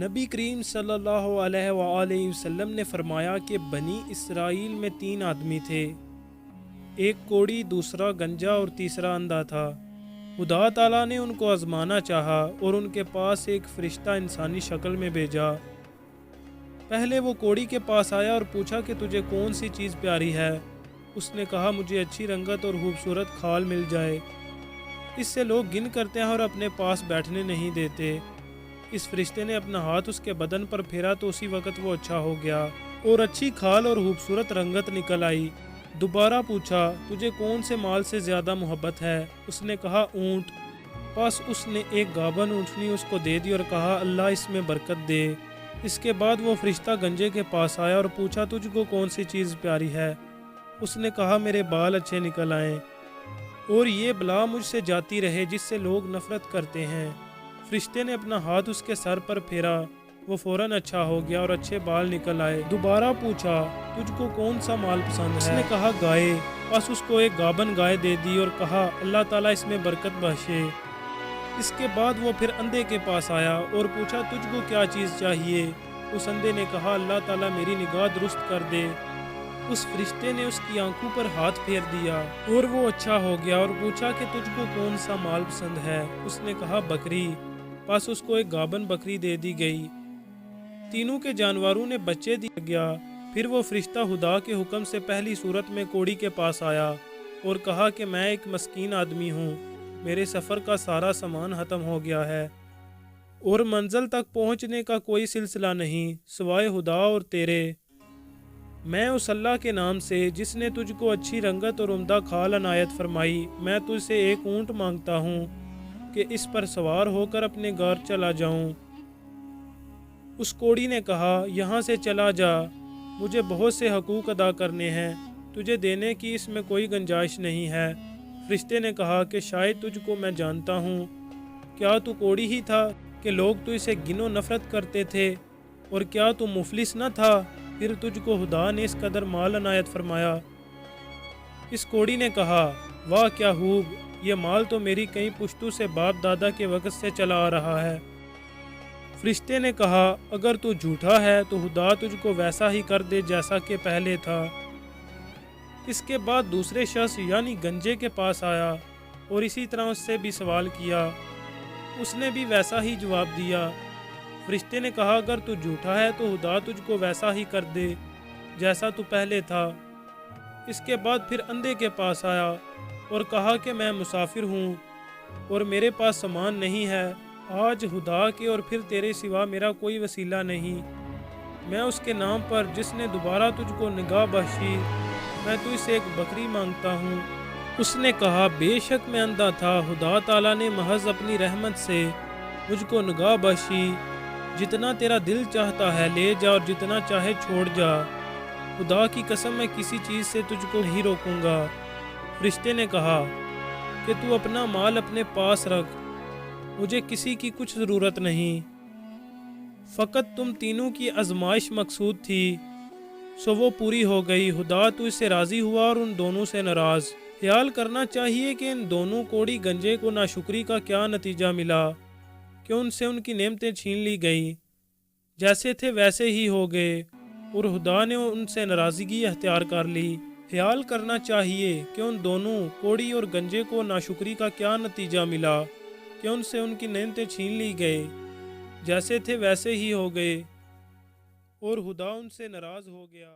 نبی کریم صلی اللہ علیہ وآلہ وسلم نے فرمایا کہ بنی اسرائیل میں 3 آدمی تھے، ایک کوڑی، دوسرا گنجا اور تیسرا اندھا تھا۔ خدا تعالیٰ نے ان کو آزمانا چاہا اور ان کے پاس ایک فرشتہ انسانی شکل میں بھیجا۔ پہلے وہ کوڑی کے پاس آیا اور پوچھا کہ تجھے کون سی چیز پیاری ہے؟ اس نے کہا مجھے اچھی رنگت اور خوبصورت کھال مل جائے، اس سے لوگ گن کرتے ہیں اور اپنے پاس بیٹھنے نہیں دیتے۔ اس فرشتے نے اپنا ہاتھ اس کے بدن پر پھیرا تو اسی وقت وہ اچھا ہو گیا اور اچھی کھال اور خوبصورت رنگت نکل آئی۔ دوبارہ پوچھا تجھے کون سے مال سے زیادہ محبت ہے؟ اس نے کہا اونٹ۔ پس اس نے ایک گابن اونٹنی اس کو دے دی اور کہا اللہ اس میں برکت دے۔ اس کے بعد وہ فرشتہ گنجے کے پاس آیا اور پوچھا تجھ کو کون سی چیز پیاری ہے؟ اس نے کہا میرے بال اچھے نکل آئیں اور یہ بلا مجھ سے جاتی رہے جس سے لوگ نفرت کرتے ہیں۔ فرشتے نے اپنا ہاتھ اس کے سر پر پھیرا، وہ فوراً اچھا ہو گیا اور اچھے بال نکل آئے۔ دوبارہ پوچھا تجھ کو کون سا مال پسند ہے؟ اس نے کہا گائے۔ بس اس کو ایک گابن گائے دے دی اور کہا اللہ تعالیٰ اس میں برکت بخشے۔ اس کے بعد وہ پھر اندھے کے پاس آیا اور پوچھا تجھ کو کیا چیز چاہیے؟ اس اندھے نے کہا اللہ تعالیٰ میری نگاہ درست کر دے۔ اس فرشتے نے اس کی آنکھوں پر ہاتھ پھیر دیا اور وہ اچھا ہو گیا اور پوچھا کہ تجھ کو کون سا مال پسند ہے؟ اس نے کہا بکری۔ پس اس کو ایک گابن بکری دے دی گئی۔ تینوں کے جانوروں نے بچے دیا گیا۔ پھر وہ فرشتہ خدا کے حکم سے پہلی صورت میں کوڑی کے پاس آیا اور کہا کہ میں ایک مسکین آدمی ہوں، میرے سفر کا سارا سامان ختم ہو گیا ہے اور منزل تک پہنچنے کا کوئی سلسلہ نہیں سوائے خدا اور تیرے۔ میں اس اللہ کے نام سے جس نے تجھ کو اچھی رنگت اور عمدہ کھال عنایت فرمائی، میں تجھ سے ایک اونٹ مانگتا ہوں کہ اس پر سوار ہو کر اپنے گھر چلا جاؤں۔ اس کوڑی نے کہا یہاں سے چلا جا، مجھے بہت سے حقوق ادا کرنے ہیں، تجھے دینے کی اس میں کوئی گنجائش نہیں ہے۔ فرشتے نے کہا کہ شاید تجھ کو میں جانتا ہوں، کیا تو کوڑی ہی تھا کہ لوگ تو اسے گن و نفرت کرتے تھے؟ اور کیا تو مفلس نہ تھا پھر تجھ کو خدا نے اس قدر مال عنایت فرمایا؟ اس کوڑی نے کہا واہ کیا خوب، یہ مال تو میری کئی پشتوں سے باپ دادا کے وقت سے چلا آ رہا ہے۔ فرشتے نے کہا اگر تو جھوٹا ہے تو خدا تجھ کو ویسا ہی کر دے جیسا کہ پہلے تھا۔ اس کے بعد دوسرے شخص یعنی گنجے کے پاس آیا اور اسی طرح اس سے بھی سوال کیا، اس نے بھی ویسا ہی جواب دیا۔ فرشتے نے کہا اگر تو جھوٹا ہے تو خدا تجھ کو ویسا ہی کر دے جیسا تو پہلے تھا۔ اس کے بعد پھر اندھے کے پاس آیا اور کہا کہ میں مسافر ہوں اور میرے پاس سامان نہیں ہے، آج خدا کے اور پھر تیرے سوا میرا کوئی وسیلہ نہیں۔ میں اس کے نام پر جس نے دوبارہ تجھ کو نگاہ بخشی، میں تجھ سے ایک بکری مانگتا ہوں۔ اس نے کہا بے شک میں اندھا تھا، خدا تعالیٰ نے محض اپنی رحمت سے مجھ کو نگاہ بخشی، جتنا تیرا دل چاہتا ہے لے جا اور جتنا چاہے چھوڑ جا، خدا کی قسم میں کسی چیز سے تجھ کو نہیں روکوں گا۔ فرشتے نے کہا کہ تو اپنا مال اپنے پاس رکھ، مجھے کسی کی کچھ ضرورت نہیں، فقط تم تینوں کی آزمائش مقصود تھی، سو وہ پوری ہو گئی۔ خدا تو اس سے راضی ہوا اور ان دونوں سے ناراض۔ خیال کرنا چاہیے کہ ان دونوں کوڑی گنجے کو ناشکری کا کیا نتیجہ ملا کہ ان سے ان کی نعمتیں چھین لی گئی، جیسے تھے ویسے ہی ہو گئے اور خدا نے ان سے ناراضگی اختیار کر لی۔ خیال کرنا چاہیے کہ ان دونوں کوڑی اور گنجے کو ناشکری کا کیا نتیجہ ملا کہ ان سے ان کی نعمتیں چھین لی گئے، جیسے تھے ویسے ہی ہو گئے اور خدا ان سے ناراض ہو گیا۔